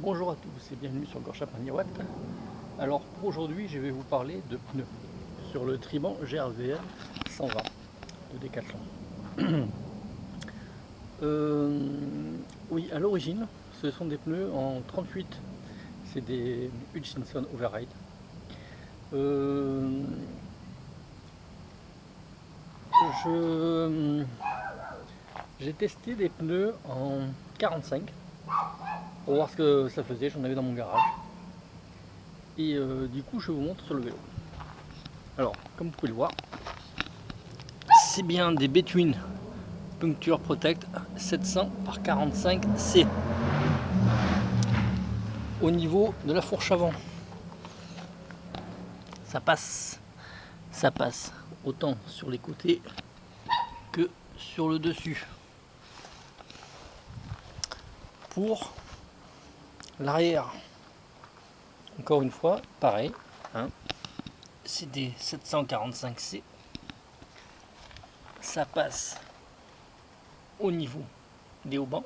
Bonjour à tous et bienvenue sur Gorcha Watt. Alors pour aujourd'hui je vais vous parler de pneus sur le Triban GRVR 120 de Decathlon. Oui, à l'origine ce sont des pneus en 38, c'est des Hutchinson Override. J'ai testé des pneus en 45 pour voir ce que ça faisait, j'en avais dans mon garage. Et du coup je vous montre sur le vélo. Alors comme vous pouvez le voir, c'est bien des Between Puncture Protect 700 par 45 C au niveau de la fourche avant. Ça passe autant sur les côtés que sur le dessus. Pour l'arrière, encore une fois, pareil, hein, c'est des 745 C. Ça passe au niveau des haubans.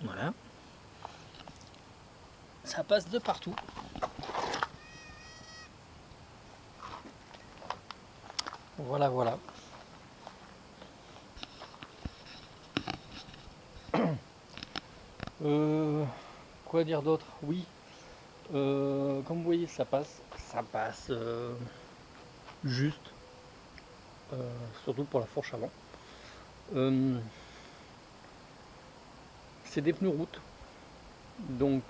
Voilà. Ça passe de partout. Voilà. Quoi dire d'autre? Oui. Comme vous voyez, ça passe juste. Surtout pour la fourche avant. C'est des pneus route. Donc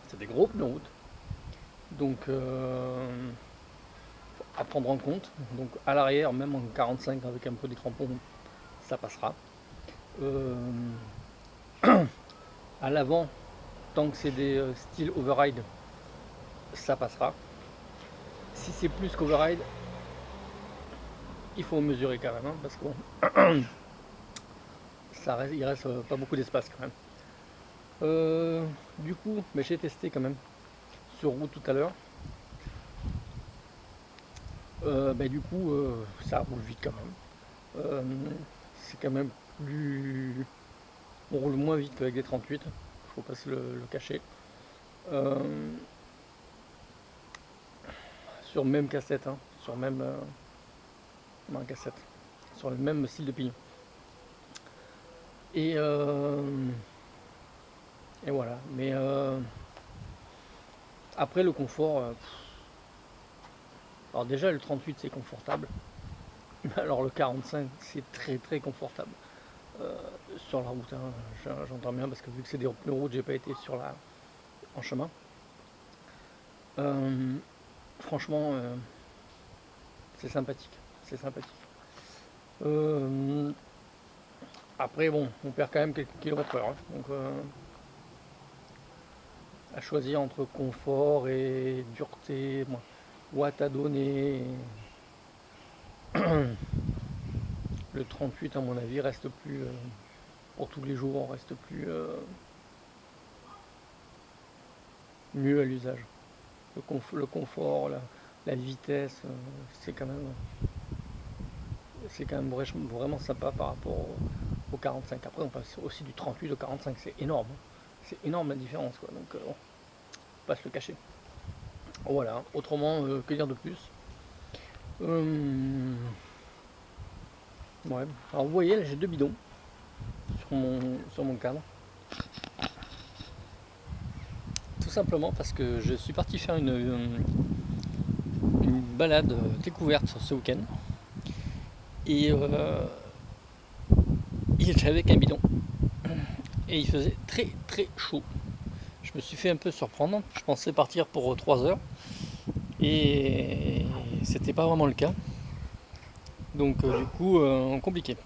c'est des gros pneus route. Donc à prendre en compte. Donc à l'arrière, même en 45 avec un peu des crampons, ça passera. À l'avant, tant que c'est des styles override, ça passera. Si c'est plus qu'override, il faut mesurer quand même, hein, parce que il reste pas beaucoup d'espace quand même. Du coup, mais j'ai testé quand même sur route tout à l'heure. Du coup, ça roule vite quand même. C'est quand même plus... On roule moins vite qu'avec des 38, faut pas se le cacher. Sur même cassette, hein, sur même cassette, sur le même style de pignon. Et voilà. Mais après le confort, alors déjà le 38 c'est confortable. Alors le 45 c'est très confortable. Sur la route, hein, j'entends bien parce que vu que c'est des pneus route, j'ai pas été en chemin. Franchement, c'est sympathique. Après bon, on perd quand même quelques km/h, hein, donc à choisir entre confort et dureté, bon, watts à donner. Le 38 à mon avis reste plus pour tous les jours, reste plus mieux à l'usage. Le confort, la vitesse, c'est quand même vraiment sympa par rapport au 45. Après on passe aussi du 38 au 45, c'est énorme. C'est énorme la différence, quoi. Donc on va pas se le cacher. Voilà, autrement que dire de plus. Ouais. Alors vous voyez là j'ai deux bidons sur mon cadre. Tout simplement parce que je suis parti faire une balade découverte ce week-end. Et j'avais qu'un bidon. Et il faisait très chaud. Je me suis fait un peu surprendre. Je pensais partir pour 3 heures. Et c'était pas vraiment le cas. Donc du coup compliqué.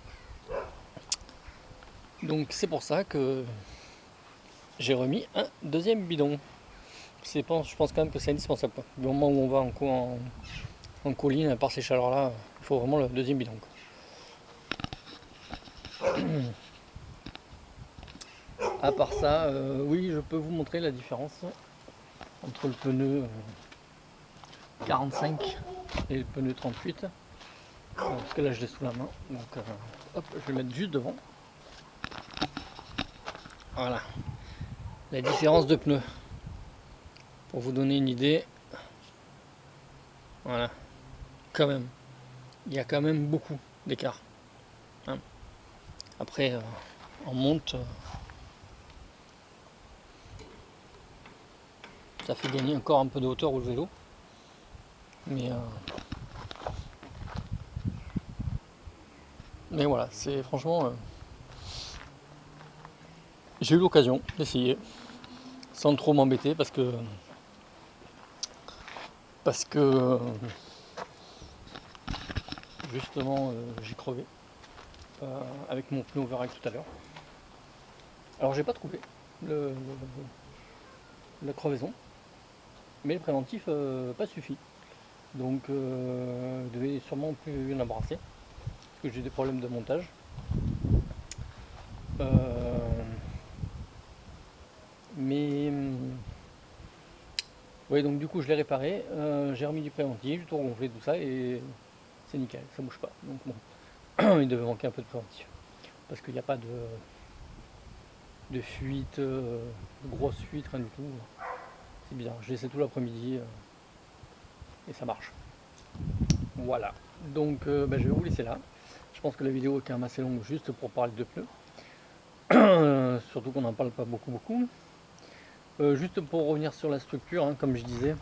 Donc c'est pour ça que j'ai remis un deuxième bidon. Je pense quand même que c'est indispensable, quoi. Du moment où on va en colline, par ces chaleurs là, il faut vraiment le deuxième bidon, quoi. À part ça, oui, je peux vous montrer la différence entre le pneu 45 et le pneu 38. Parce que là je l'ai sous la main, donc hop, je vais le mettre juste devant. Voilà, la différence de pneus. Pour vous donner une idée, voilà, quand même, il y a quand même beaucoup d'écart. Hein. Après, en monte, ça fait gagner encore un peu de hauteur au vélo. Mais voilà, c'est franchement, j'ai eu l'occasion d'essayer sans trop m'embêter parce que justement j'ai crevé avec mon pneu override tout à l'heure. Alors j'ai pas trouvé le, la crevaison, mais le préventif pas suffi. Donc je devais sûrement plus l'embrasser parce que j'ai des problèmes de montage. Mais oui, donc du coup je l'ai réparé, j'ai remis du préventif, j'ai tout regonflé, tout ça, et c'est nickel, ça bouge pas. Donc bon, il devait manquer un peu de préventif. Parce qu'il n'y a pas de fuite, de grosse fuite, rien du tout. C'est bizarre, j'ai laissé tout l'après-midi et ça marche. Voilà, donc je vais vous laisser là. Je pense que la vidéo est quand même assez longue juste pour parler de pneus. Surtout qu'on n'en parle pas beaucoup. Juste pour revenir sur la structure, hein, comme je disais,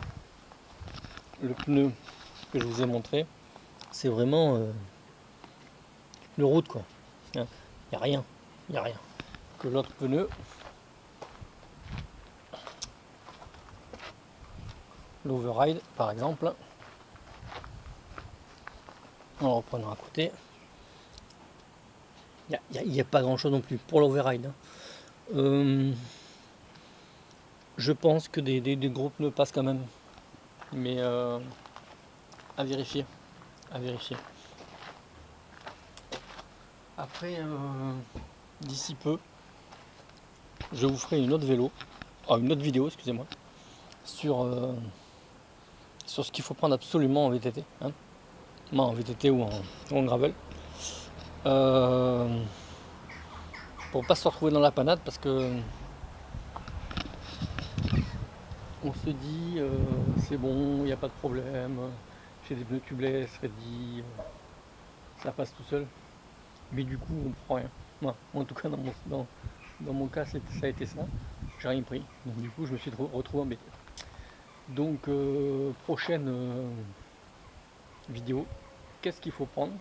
le pneu que je vous ai montré, c'est vraiment le route quoi. Il n'y a rien, il n'y a rien. Que l'autre pneu, l'override par exemple, en reprenant à côté, il n'y a pas grand chose non plus pour l'override. Hein. Je pense que des gros pneus passent quand même, mais à vérifier, à vérifier. Après, d'ici peu, je vous ferai une autre une autre vidéo, excusez-moi, sur ce qu'il faut prendre absolument en VTT, hein. En VTT ou en gravel, pour pas se retrouver dans la panade, parce que on se dit c'est bon, il n'y a pas de problème, j'ai des pneus tubeless, ready, ça passe tout seul, mais du coup on prend rien. Moi, en tout cas dans mon cas ça a été ça, j'ai rien pris, donc du coup je me suis retrouvé embêté. Donc prochaine vidéo, qu'est-ce qu'il faut prendre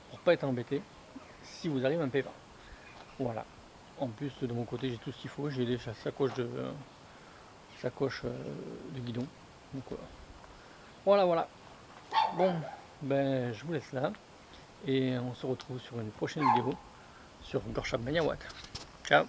pour pas être embêté si vous arrivez à un pépin. Voilà. En plus de mon côté j'ai tout ce qu'il faut, j'ai des sacoches de guidon. Donc voilà. Bon, ben je vous laisse là et on se retrouve sur une prochaine vidéo sur Gorshab Mania Watt. Ciao.